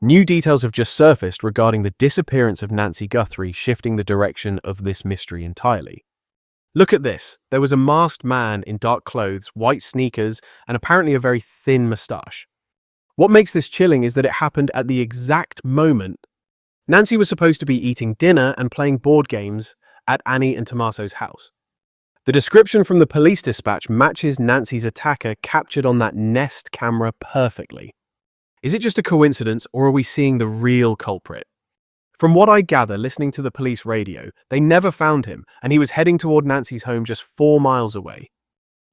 New details have just surfaced regarding the disappearance of Nancy Guthrie, shifting the direction of this mystery entirely. Look at this. There was a masked man in dark clothes, white sneakers, and apparently a very thin moustache. What makes this chilling is that it happened at the exact moment Nancy was supposed to be eating dinner and playing board games at Annie and Tommaso's house. The description from the police dispatch matches Nancy's attacker captured on that Nest camera perfectly. Is it just a coincidence, or are we seeing the real culprit? From what I gather, listening to the police radio, they never found him, and he was heading toward Nancy's home just 4 miles away.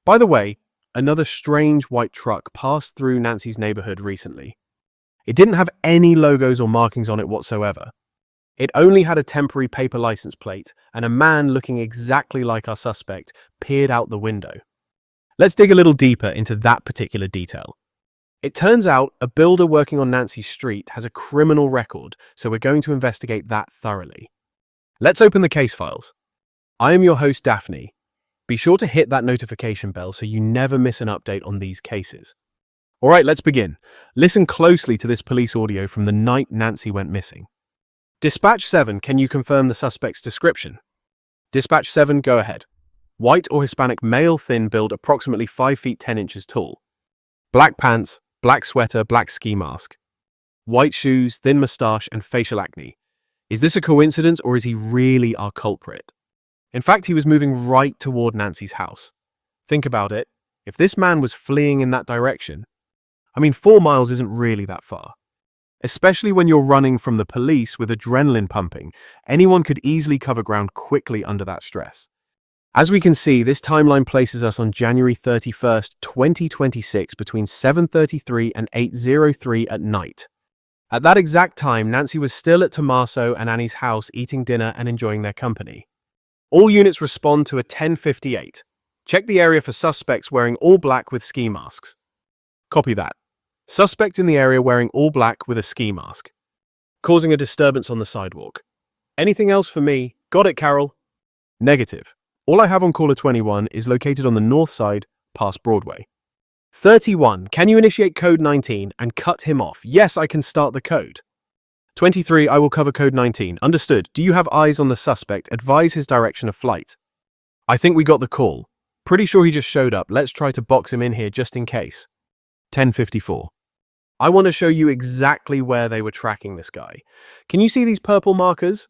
By the way, another strange white truck passed through Nancy's neighborhood recently. It didn't have any logos or markings on it whatsoever. It only had a temporary paper license plate, and a man looking exactly like our suspect peered out the window. Let's dig a little deeper into that particular detail. It turns out a builder working on Nancy's street has a criminal record, so we're going to investigate that thoroughly. Let's open the case files. I am your host, Daphne. Be sure to hit that notification bell so you never miss an update on these cases. All right, let's begin. Listen closely to this police audio from the night Nancy went missing. Dispatch 7, can you confirm the suspect's description? Dispatch 7, go ahead. White or Hispanic male, thin build, approximately 5 feet 10 inches tall. Black pants, black sweater, black ski mask. White shoes, thin moustache, and facial acne. Is this a coincidence, or is he really our culprit? In fact, he was moving right toward Nancy's house. Think about it. If this man was fleeing in that direction, 4 miles isn't really that far. Especially when you're running from the police with adrenaline pumping, anyone could easily cover ground quickly under that stress. As we can see, this timeline places us on January 31st, 2026 between 7:33 and 8:03 at night. At that exact time, Nancy was still at Tommaso and Annie's house eating dinner and enjoying their company. All units respond to a 10:58. Check the area for suspects wearing all black with ski masks. Copy that. Suspect in the area wearing all black with a ski mask, causing a disturbance on the sidewalk. Anything else for me? Got it, Carol? Negative. All I have on caller 21 is located on the north side, past Broadway. 31, can you initiate code 19 and cut him off? Yes, I can start the code. 23, I will cover code 19. Understood. Do you have eyes on the suspect? Advise his direction of flight. I think we got the call. Pretty sure he just showed up. Let's try to box him in here just in case. 10:54. I want to show you exactly where they were tracking this guy. Can you see these purple markers?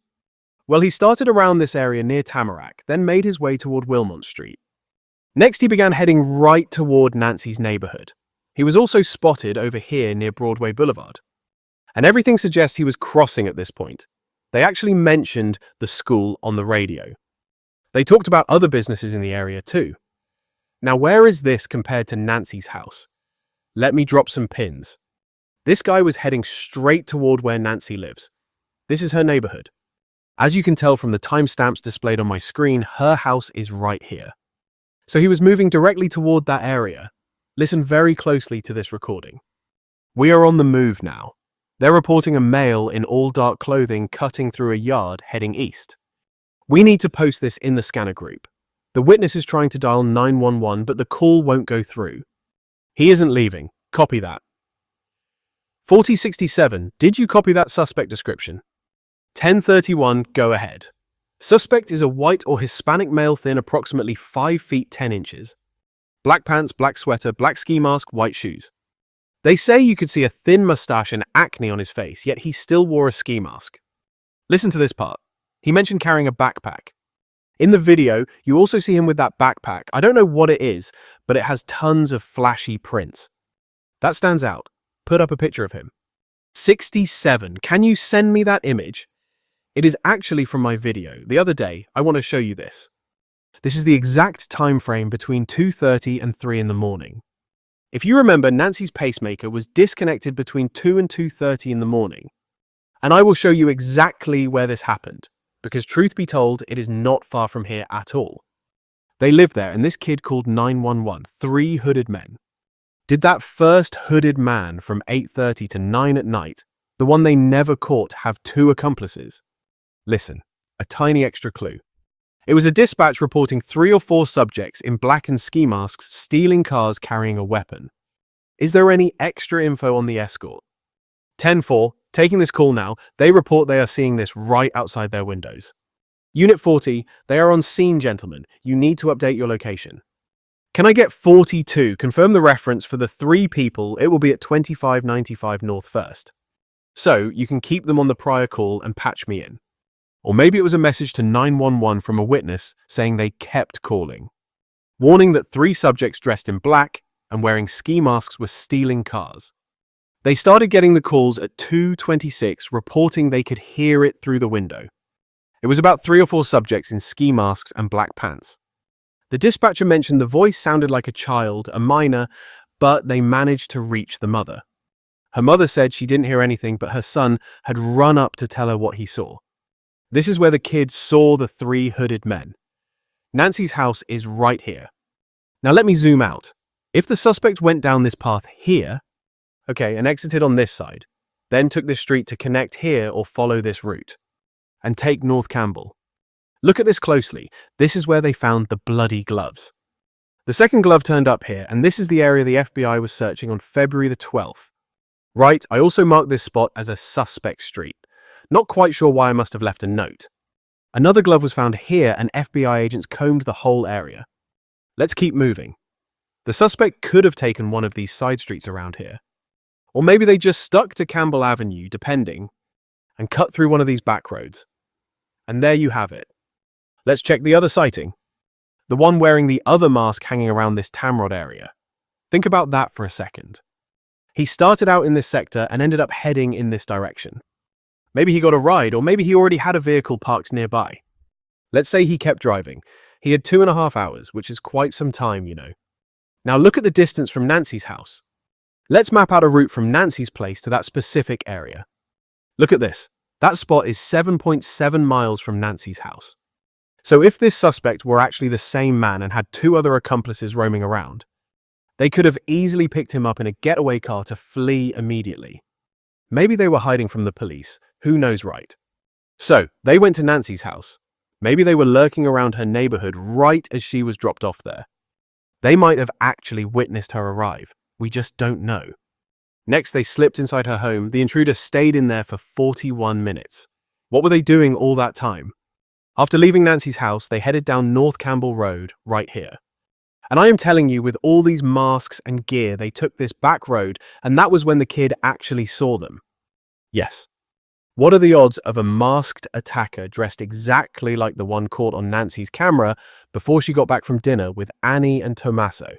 Well, he started around this area near Tamarack, then made his way toward Wilmont Street. Next, he began heading right toward Nancy's neighborhood. He was also spotted over here near Broadway Boulevard. And everything suggests he was crossing at this point. They actually mentioned the school on the radio. They talked about other businesses in the area too. Now, where is this compared to Nancy's house? Let me drop some pins. This guy was heading straight toward where Nancy lives. This is her neighborhood. As you can tell from the timestamps displayed on my screen, her house is right here. So he was moving directly toward that area. Listen very closely to this recording. We are on the move now. They're reporting a male in all dark clothing cutting through a yard heading east. We need to post this in the scanner group. The witness is trying to dial 911, but the call won't go through. He isn't leaving. Copy that. 4067, did you copy that suspect description? 1031, go ahead. Suspect is a white or Hispanic male, thin, approximately 5 feet 10 inches. Black pants, black sweater, black ski mask, white shoes. They say you could see a thin mustache and acne on his face, yet he still wore a ski mask. Listen to this part. He mentioned carrying a backpack. In the video, you also see him with that backpack. I don't know what it is, but it has tons of flashy prints. That stands out. Put up a picture of him. 67, can you send me that image? It is actually from my video. The other day, I want to show you this. This is the exact time frame between 2:30 and 3 in the morning. If you remember, Nancy's pacemaker was disconnected between 2 and 2:30 in the morning. And I will show you exactly where this happened, because truth be told, it is not far from here at all. They lived there, and this kid called 911, 3 hooded men. Did that first hooded man from 8:30 to 9 at night, the one they never caught, have 2 accomplices? Listen, a tiny extra clue. It was a dispatch reporting 3 or 4 subjects in black and ski masks stealing cars carrying a weapon. Is there any extra info on the escort? 10-4, Taking this call now, they report they are seeing this right outside their windows. Unit 40, they are on scene, gentlemen. You need to update your location. Can I get 42? Confirm the reference for the 3 people. It will be at 2595 North 1st. So, you can keep them on the prior call and patch me in. Or maybe it was a message to 911 from a witness saying they kept calling. Warning that 3 subjects dressed in black and wearing ski masks were stealing cars. They started getting the calls at 2:26, reporting they could hear it through the window. It was about 3 or 4 subjects in ski masks and black pants. The dispatcher mentioned the voice sounded like a child, a minor, but they managed to reach the mother. Her mother said she didn't hear anything, but her son had run up to tell her what he saw. This is where the kid saw the 3 hooded men. Nancy's house is right here. Now let me zoom out. If the suspect went down this path here, and exited on this side, then took this street to connect here or follow this route, and take North Campbell. Look at this closely. This is where they found the bloody gloves. The second glove turned up here, and this is the area the FBI was searching on February the 12th. Right, I also marked this spot as a suspect street. Not quite sure why I must have left a note. Another glove was found here, and FBI agents combed the whole area. Let's keep moving. The suspect could have taken one of these side streets around here. Or maybe they just stuck to Campbell Avenue, depending, and cut through one of these back roads. And there you have it. Let's check the other sighting. The one wearing the other mask hanging around this Tamrod area. Think about that for a second. He started out in this sector and ended up heading in this direction. Maybe he got a ride, or maybe he already had a vehicle parked nearby. Let's say he kept driving. He had 2.5 hours, which is quite some time, you know. Now look at the distance from Nancy's house. Let's map out a route from Nancy's place to that specific area. Look at this. That spot is 7.7 miles from Nancy's house. So if this suspect were actually the same man and had 2 other accomplices roaming around, they could have easily picked him up in a getaway car to flee immediately. Maybe they were hiding from the police. Who knows, right? So, they went to Nancy's house. Maybe they were lurking around her neighborhood right as she was dropped off there. They might have actually witnessed her arrive. We just don't know. Next, they slipped inside her home. The intruder stayed in there for 41 minutes. What were they doing all that time? After leaving Nancy's house, they headed down North Campbell Road, right here. And I am telling you, with all these masks and gear, they took this back road, and that was when the kid actually saw them. Yes. What are the odds of a masked attacker dressed exactly like the one caught on Nancy's camera before she got back from dinner with Annie and Tommaso?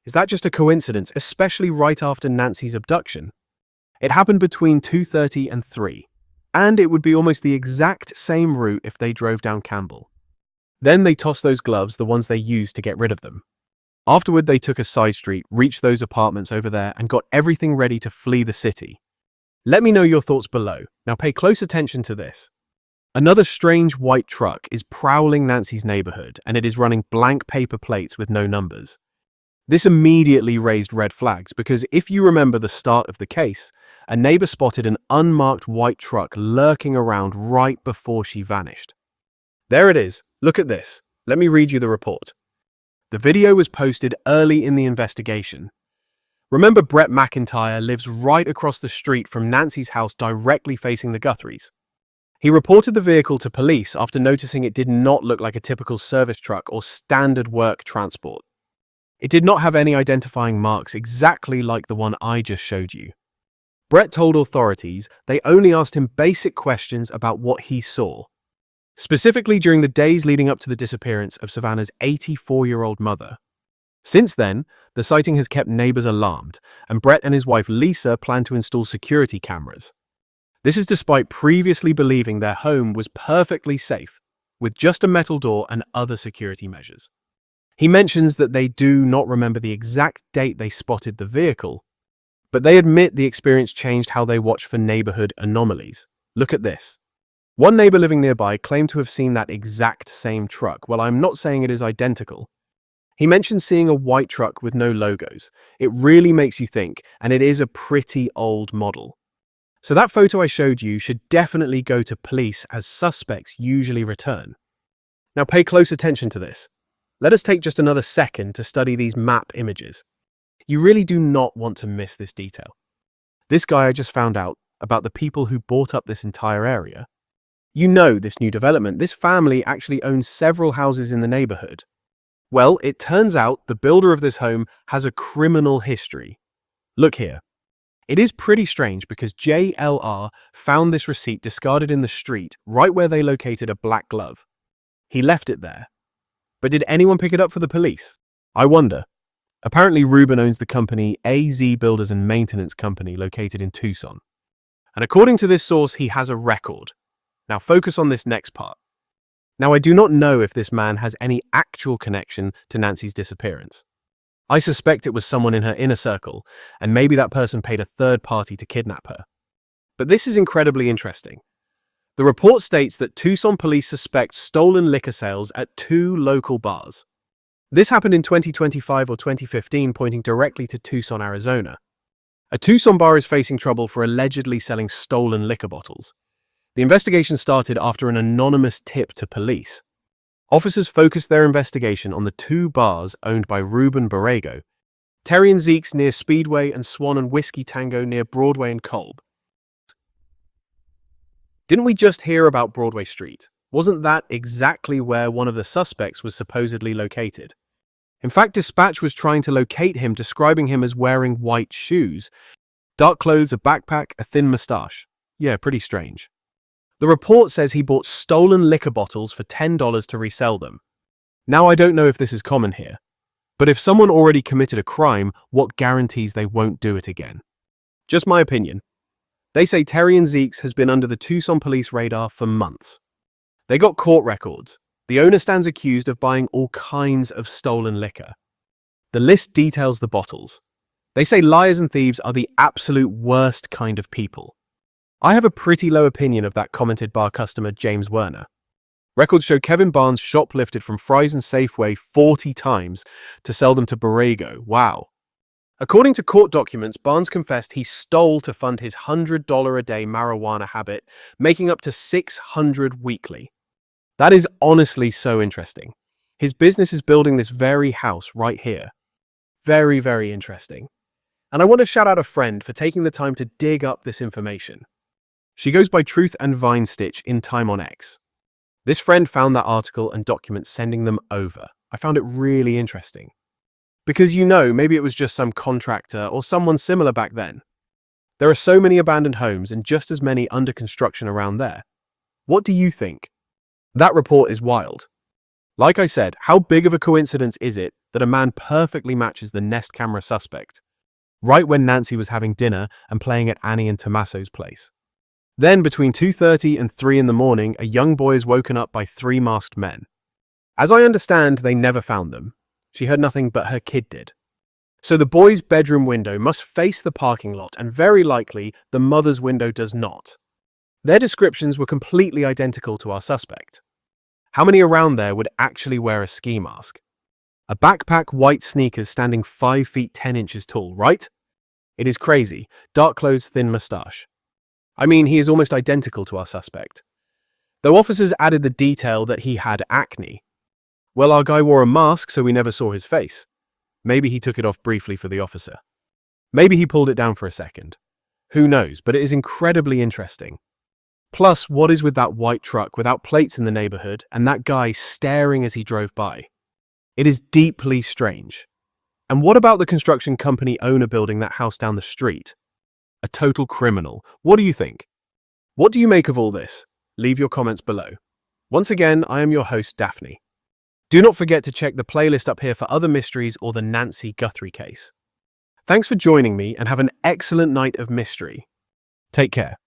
Is that just a coincidence, especially right after Nancy's abduction? It happened between 2:30 and 3, and it would be almost the exact same route if they drove down Campbell. Then they tossed those gloves, the ones they used to get rid of them. Afterward, they took a side street, reached those apartments over there, and got everything ready to flee the city. Let me know your thoughts below. Now pay close attention to this. Another strange white truck is prowling Nancy's neighborhood, and it is running blank paper plates with no numbers. This immediately raised red flags because if you remember the start of the case, a neighbor spotted an unmarked white truck lurking around right before she vanished. There it is. Look at this. Let me read you the report. The video was posted early in the investigation. Remember, Brett McIntyre lives right across the street from Nancy's house directly facing the Guthries. He reported the vehicle to police after noticing it did not look like a typical service truck or standard work transport. It did not have any identifying marks exactly like the one I just showed you. Brett told authorities they only asked him basic questions about what he saw, specifically during the days leading up to the disappearance of Savannah's 84-year-old mother. Since then, the sighting has kept neighbors alarmed, and Brett and his wife Lisa plan to install security cameras. This is despite previously believing their home was perfectly safe, with just a metal door and other security measures. He mentions that they do not remember the exact date they spotted the vehicle, but they admit the experience changed how they watch for neighborhood anomalies. Look at this. One neighbor living nearby claimed to have seen that exact same truck. Well, I'm not saying it is identical. He mentioned seeing a white truck with no logos. It really makes you think, and it is a pretty old model. So that photo I showed you should definitely go to police, as suspects usually return. Now pay close attention to this. Let us take just another second to study these map images. You really do not want to miss this detail. This guy I just found out about the people who bought up this entire area. You know this new development. This family actually owns several houses in the neighborhood. Well, it turns out the builder of this home has a criminal history. Look here. It is pretty strange because JLR found this receipt discarded in the street right where they located a black glove. He left it there. But did anyone pick it up for the police? I wonder. Apparently, Ruben owns the company AZ Builders and Maintenance Company located in Tucson. And according to this source, he has a record. Now focus on this next part. Now, I do not know if this man has any actual connection to Nancy's disappearance. I suspect it was someone in her inner circle, and maybe that person paid a third party to kidnap her. But this is incredibly interesting. The report states that Tucson police suspect stolen liquor sales at 2 local bars. This happened in 2025 or 2015, pointing directly to Tucson, Arizona. A Tucson bar is facing trouble for allegedly selling stolen liquor bottles. The investigation started after an anonymous tip to police. Officers focused their investigation on the 2 bars owned by Ruben Borrego, Terry and Zeke's near Speedway and Swan and Whiskey Tango near Broadway and Kolb. Didn't we just hear about Broadway Street? Wasn't that exactly where one of the suspects was supposedly located? In fact, dispatch was trying to locate him, describing him as wearing white shoes, dark clothes, a backpack, a thin mustache. Yeah, pretty strange. The report says he bought stolen liquor bottles for $10 to resell them. Now, I don't know if this is common here, but if someone already committed a crime, what guarantees they won't do it again? Just my opinion. They say Terry and Zeke's has been under the Tucson police radar for months. They got court records. The owner stands accused of buying all kinds of stolen liquor. The list details the bottles. They say liars and thieves are the absolute worst kind of people. I have a pretty low opinion of that, commented bar customer James Werner. Records show Kevin Barnes shoplifted from Fry's and Safeway 40 times to sell them to Borrego. Wow. According to court documents, Barnes confessed he stole to fund his $100 a day marijuana habit, making up to $600 weekly. That is honestly so interesting. His business is building this very house right here. Very, very interesting. And I want to shout out a friend for taking the time to dig up this information. She goes by Truth and Vine Stitch in Time on X. This friend found that article and documents, sending them over. I found it really interesting. Because maybe it was just some contractor or someone similar back then. There are so many abandoned homes and just as many under construction around there. What do you think? That report is wild. Like I said, how big of a coincidence is it that a man perfectly matches the Nest camera suspect, right when Nancy was having dinner and playing at Annie and Tommaso's place? Then, between 2:30 and 3 in the morning, a young boy is woken up by 3 masked men. As I understand, they never found them. She heard nothing, but her kid did. So the boy's bedroom window must face the parking lot, and very likely the mother's window does not. Their descriptions were completely identical to our suspect. How many around there would actually wear a ski mask? A backpack, white sneakers, standing 5 feet 10 inches tall, right? It is crazy. Dark clothes, thin mustache. I mean, he is almost identical to our suspect. Though officers added the detail that he had acne. Well, our guy wore a mask, so we never saw his face. Maybe he took it off briefly for the officer. Maybe he pulled it down for a second. Who knows, but it is incredibly interesting. Plus, what is with that white truck without plates in the neighborhood and that guy staring as he drove by? It is deeply strange. And what about the construction company owner building that house down the street? A total criminal. What do you think? What do you make of all this? Leave your comments below. Once again, I am your host, Daphne. Do not forget to check the playlist up here for other mysteries or the Nancy Guthrie case. Thanks for joining me and have an excellent night of mystery. Take care.